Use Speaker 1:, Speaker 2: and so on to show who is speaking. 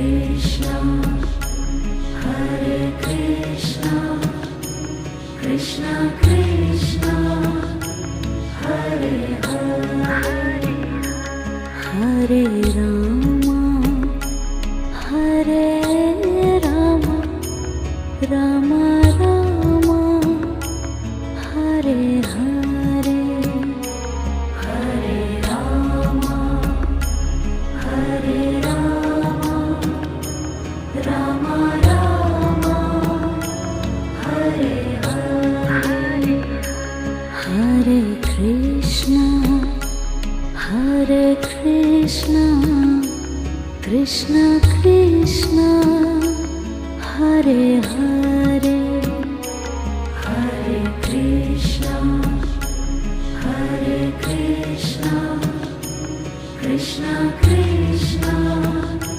Speaker 1: Krishna, Hare Krishna, Krishna Krishna, Hare Hare, Hare Rama, Hare Rama, Rama Rama, Hare Hare, Hare Rama, Hare Rama, Rama Rama, Hare Hare, Hare Krishna, Hare Krishna, Krishna Krishna, Hare Hare, Hare Krishna, Hare Krishna, Krishna Krishna.